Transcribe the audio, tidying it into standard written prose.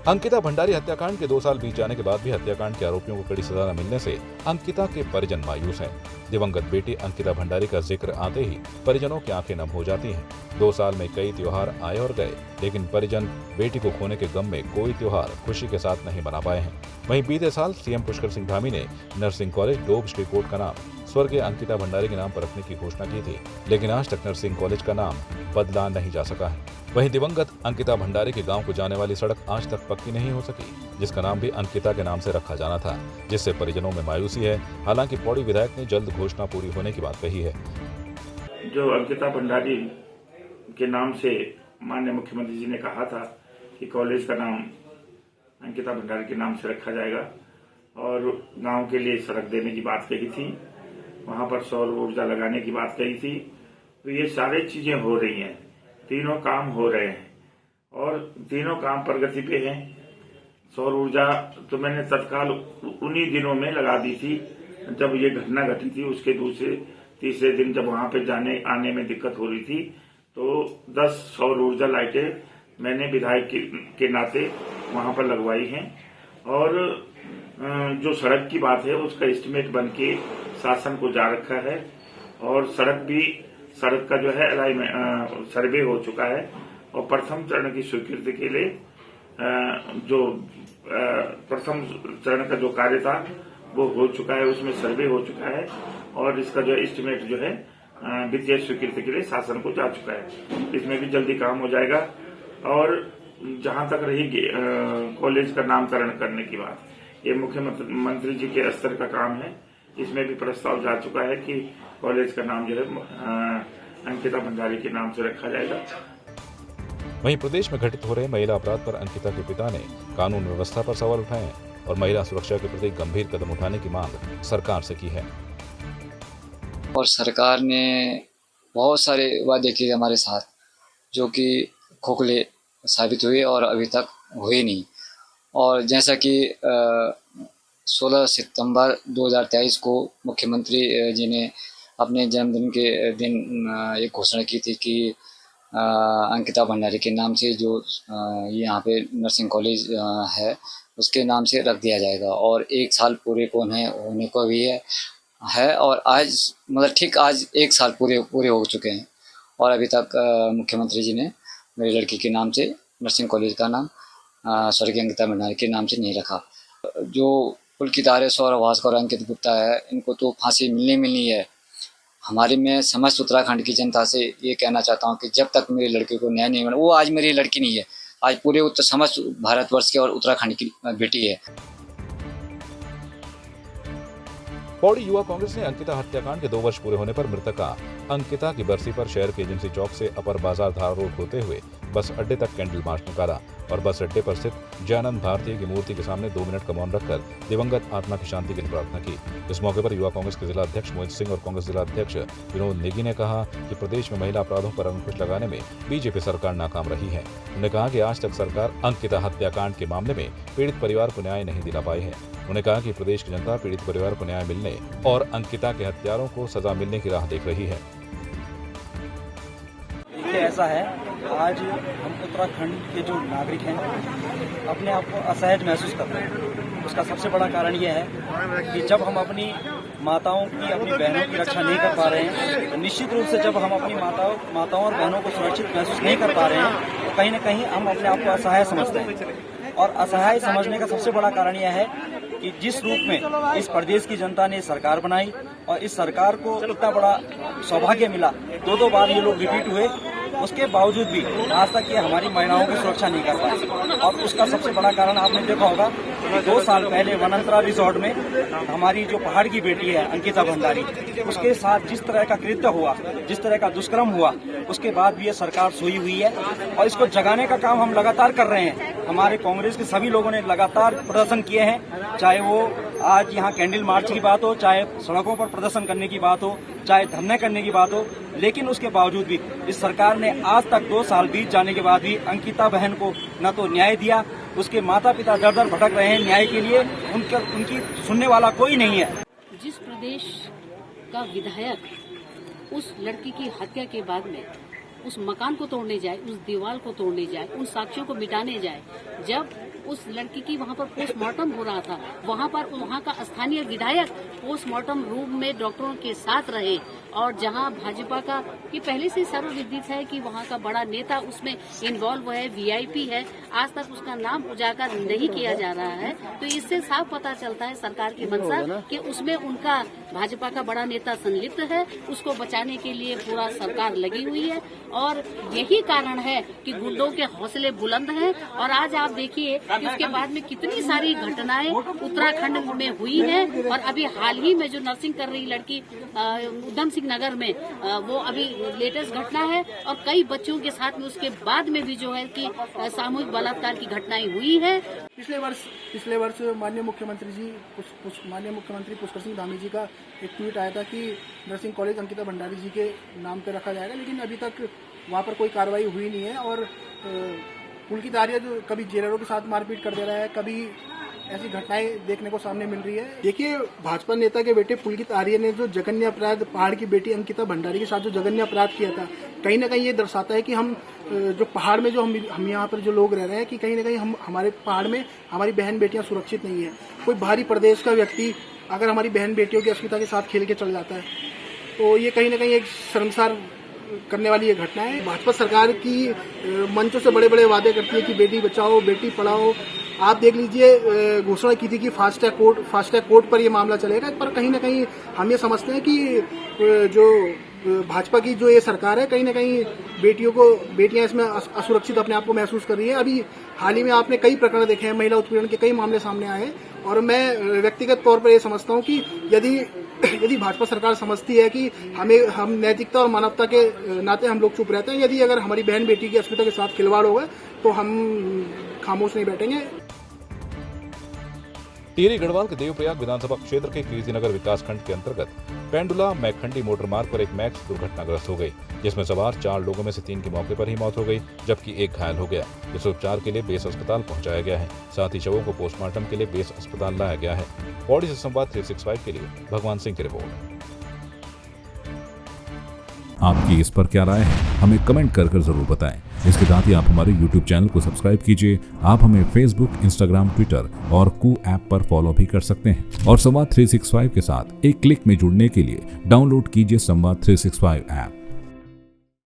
अंकिता भंडारी हत्याकांड के 2 साल बीत जाने के बाद भी हत्याकांड के आरोपियों को कड़ी सजा न मिलने से अंकिता के परिजन मायूस हैं। दिवंगत बेटी अंकिता भंडारी का जिक्र आते ही परिजनों की आंखें नम हो जाती हैं। 2 साल में कई त्योहार आए और गए, लेकिन परिजन बेटी को खोने के गम में कोई त्योहार खुशी के साथ नहीं मना पाए हैं। वहीं बीते साल सीएम पुष्कर सिंह धामी ने नर्सिंग कॉलेज डोब श्रीकोट का नाम स्वर्गीय अंकिता भंडारी के नाम पर रखने की घोषणा की थी, लेकिन आज तक नर्सिंग कॉलेज का नाम बदला नहीं जा सका है। वहीं दिवंगत अंकिता भंडारी के गांव को जाने वाली सड़क आज तक पक्की नहीं हो सकी, जिसका नाम भी अंकिता के नाम से रखा जाना था, जिससे परिजनों में मायूसी है। हालांकि पौड़ी विधायक ने जल्द घोषणा पूरी होने की बात कही है। जो अंकिता भंडारी के नाम से माननीय मुख्यमंत्री जी ने कहा था कि कॉलेज का नाम अंकिता भंडारी के नाम से रखा जाएगा और गांव के लिए सड़क देने की बात कही थी, वहां पर सौर ऊर्जा लगाने की बात कही थी। तो ये सारी चीजें हो रही हैं, तीनों काम हो रहे हैं और तीनों काम प्रगति पे हैं। सौर ऊर्जा तो मैंने तत्काल उन्हीं दिनों में लगा दी थी जब ये घटना घटी थी। उसके दूसरे तीसरे दिन जब वहां पे जाने आने में दिक्कत हो रही थी तो 10 सौर ऊर्जा लाइटें मैंने विधायक के नाते वहां पर लगवाई हैं। और जो सड़क की बात है उसका एस्टीमेट बन के शासन को जा रखा है और सड़क का जो है सर्वे हो चुका है और प्रथम चरण की स्वीकृति के लिए जो प्रथम चरण का जो कार्य था वो हो चुका है, उसमें सर्वे हो चुका है और इसका जो एस्टीमेट जो है वित्तीय स्वीकृति के लिए शासन को जा चुका है। इसमें भी जल्दी काम हो जाएगा। और जहां तक रही कॉलेज का नामकरण करने की बात, ये मुख्यमंत्री जी के स्तर का काम है। इसमें भी प्रस्ताव जा चुका है कि कॉलेज का नाम जो है अंकिता भंडारी के नाम से रखा जाएगा। वहीं प्रदेश में घटित हो रहे महिला अपराध पर अंकिता के पिता ने कानून व्यवस्था पर सवाल उठाए और महिला सुरक्षा के प्रति गंभीर कदम उठाने की मांग सरकार से की है। और सरकार ने बहुत सारे वादे किए हमारे साथ, जो कि खोखले साबित हुए और अभी तक हुए नहीं। और जैसा कि 16 सितंबर 2023 को मुख्यमंत्री जी ने अपने जन्मदिन के दिन एक घोषणा की थी कि अंकिता भंडारी के नाम से जो यहाँ पे नर्सिंग कॉलेज है उसके नाम से रख दिया जाएगा। और 1 साल पूरे होने को भी है और आज मतलब ठीक आज 1 साल पूरे हो चुके हैं और अभी तक मुख्यमंत्री जी ने मेरी लड़की के नाम से नर्सिंग कॉलेज का नाम स्वर्गीय अंकिता भंडारी के नाम से नहीं रखा। जो पुलकित आर्य, सौरभ भास्कर और अंकित गुप्ता है, इनको तो फांसी मिलनी है। हमारी मैं समस्त उत्तराखंड की जनता से ये कहना चाहता हूँ कि जब तक मेरी लड़की को न्याय नहीं मिला, वो आज मेरी लड़की नहीं है, आज पूरे समस्त भारतवर्ष के और उत्तराखंड की बेटी है। पौड़ी युवा कांग्रेस ने अंकिता हत्याकांड के 2 वर्ष पूरे होने पर मृतका अंकिता की बरसी पर शहर के एजेंसी चौक से अपर बाजार धार रोड होते हुए बस अड्डे तक कैंडल मार्च निकाला और बस अड्डे पर स्थित जयानंद भारतीय की मूर्ति के सामने 2 मिनट का मौन रखकर दिवंगत आत्मा की शांति के लिए प्रार्थना की। इस मौके पर युवा कांग्रेस के जिला अध्यक्ष मोहित सिंह और कांग्रेस जिला अध्यक्ष विनोद नेगी ने कहा कि प्रदेश में महिला अपराधों पर अंकुश लगाने में बीजेपी सरकार नाकाम रही है। उन्होंने कहा कि आज तक सरकार अंकिता हत्याकांड के मामले में पीड़ित परिवार को न्याय नहीं दिला पाई है। उन्होंने कहा कि प्रदेश की जनता पीड़ित परिवार को न्याय मिलने और अंकिता के हत्यारों को सजा मिलने की राह देख रही है। ऐसा है, आज हम उत्तराखंड के जो नागरिक हैं अपने आप को असहज महसूस कर रहे हैं। उसका सबसे बड़ा कारण यह है कि जब हम अपनी माताओं की, अपनी बहनों की रक्षा नहीं कर पा रहे हैं, तो निश्चित रूप से जब हम अपनी माताओं और बहनों को सुरक्षित महसूस नहीं कर पा रहे हैं तो कहीं न कहीं हम अपने आप को असहाय समझते हैं। और असहाय समझने का सबसे बड़ा कारण यह है कि जिस रूप में इस प्रदेश की जनता ने सरकार बनाई और इस सरकार को इतना बड़ा सौभाग्य मिला, 2 बार ये लोग रिपीट हुए, उसके बावजूद भी आज तक ये हमारी महिलाओं की सुरक्षा नहीं कर पाई। और उसका सबसे बड़ा कारण आपने देखा होगा कि 2 साल पहले वनंतरा रिजॉर्ट में हमारी जो पहाड़ की बेटी है अंकिता भंडारी, उसके साथ जिस तरह का कृत्य हुआ, जिस तरह का दुष्कर्म हुआ, उसके बाद भी ये सरकार सोई हुई है और इसको जगाने का काम हम लगातार कर रहे हैं। हमारे कांग्रेस के सभी लोगों ने लगातार प्रदर्शन किए हैं, चाहे वो आज यहाँ कैंडल मार्च की बात हो, चाहे सड़कों पर प्रदर्शन करने की बात हो, चाहे धरने करने की बात हो, लेकिन उसके बावजूद भी इस सरकार ने आज तक 2 साल बीत जाने के बाद भी अंकिता बहन को न तो न्याय दिया, उसके माता पिता दर दर भटक रहे हैं न्याय के लिए, उनकी सुनने वाला कोई नहीं है। जिस प्रदेश का विधायक उस लड़की की हत्या के बाद में उस मकान को तोड़ने जाए, उस दीवार को तोड़ने जाए, उन साक्ष्यों को मिटाने जाए, जब उस लड़की की वहाँ पर पोस्टमार्टम हो रहा था, वहाँ पर वहाँ का स्थानीय विधायक पोस्टमार्टम रूम में डॉक्टरों के साथ रहे, और जहाँ भाजपा का ये पहले से सर्वविदित है कि वहाँ का बड़ा नेता उसमें इन्वॉल्व है, वीआईपी है, आज तक उसका नाम उजागर नहीं किया जा रहा है। तो इससे साफ पता चलता है सरकार की मंशा कि उसमें उनका भाजपा का बड़ा नेता संलिप्त है, उसको बचाने के लिए पूरा सरकार लगी हुई है। और यही कारण है कि गुंडों के हौसले बुलंद हैं। और आज आप देखिए कि उसके बाद में कितनी सारी घटनाएं उत्तराखंड में हुई हैं, और अभी हाल ही में जो नर्सिंग कर रही लड़की उधम सिंह नगर में, वो अभी लेटेस्ट घटना है। और कई बच्चों के साथ में उसके बाद में भी जो है कि सामूहिक बलात्कार की घटनाएं हुई है। पिछले वर्ष माननीय मुख्यमंत्री पुष्कर सिंह धामी जी का एक ट्वीट आया था कि नर्सिंग कॉलेज अंकिता भंडारी जी के नाम पे रखा जाएगा, लेकिन अभी तक वहाँ पर कोई कार्रवाई हुई नहीं है। और पुलकित आर्य जो कभी जेलरों के साथ मारपीट कर दे रहा है, कभी ऐसी घटनाएं देखने को सामने मिल रही है। देखिए, भाजपा नेता के बेटे पुलकित आर्य ने जो जघन्य अपराध पहाड़ की बेटी अंकिता भंडारी के साथ जो जघन्य अपराध किया था, कहीं ना कहीं ये दर्शाता है कि हम जो पहाड़ में जो हम यहाँ पर जो लोग रह रहे हैं, कि कहीं ना कहीं हम हमारे पहाड़ में हमारी बहन बेटियां सुरक्षित नहीं है। कोई बाहरी प्रदेश का व्यक्ति अगर हमारी बहन बेटियों की अस्मिता के साथ खेल के चल जाता है, तो ये कहीं ना कहीं एक शर्मसार करने वाली ये घटना है। भाजपा सरकार की मंचों से बड़े बड़े वादे करती है कि बेटी बचाओ बेटी पढ़ाओ। आप देख लीजिए, घोषणा की थी कि फास्ट ट्रैक कोर्ट पर ये मामला चलेगा, पर कहीं ना कहीं हम ये समझते हैं कि जो भाजपा की जो ये सरकार है, कहीं ना कहीं बेटियां इसमें असुरक्षित अपने आप को महसूस कर रही है। अभी हाल ही में आपने कई प्रकरण देखे हैं, महिला उत्पीड़न के कई मामले सामने आए, और मैं व्यक्तिगत तौर पर ये समझता हूँ कि यदि भाजपा सरकार समझती है कि हम नैतिकता और मानवता के नाते हम लोग चुप रहते हैं, यदि अगर हमारी बहन बेटी की अस्मिता के साथ खिलवाड़ होगा तो हम खामोश नहीं बैठेंगे। टिहरी गढ़वाल के देवप्रयाग विधानसभा क्षेत्र के कीर्तिनगर विकासखंड के अंतर्गत पेंडुला मैखंडी मोटर मार्ग पर एक मैक्स दुर्घटनाग्रस्त हो गई, जिसमें सवार 4 लोगों में से 3 की मौके पर ही मौत हो गई, जबकि एक घायल हो गया, जिसे उपचार के लिए बेस अस्पताल पहुंचाया गया है। साथ ही शवों को पोस्टमार्टम के लिए बेस अस्पताल लाया गया है। पौड़ी से संवाद 365 के लिए भगवान सिंह की रिपोर्ट। आपकी इस पर क्या राय है, हमें कमेंट कर जरूर बताएं। इसके साथ ही आप हमारे YouTube चैनल को सब्सक्राइब कीजिए। आप हमें Facebook, Instagram, Twitter और कू ऐप पर फॉलो भी कर सकते हैं। और संवाद 365 के साथ एक क्लिक में जुड़ने के लिए डाउनलोड कीजिए संवाद 365 ऐप।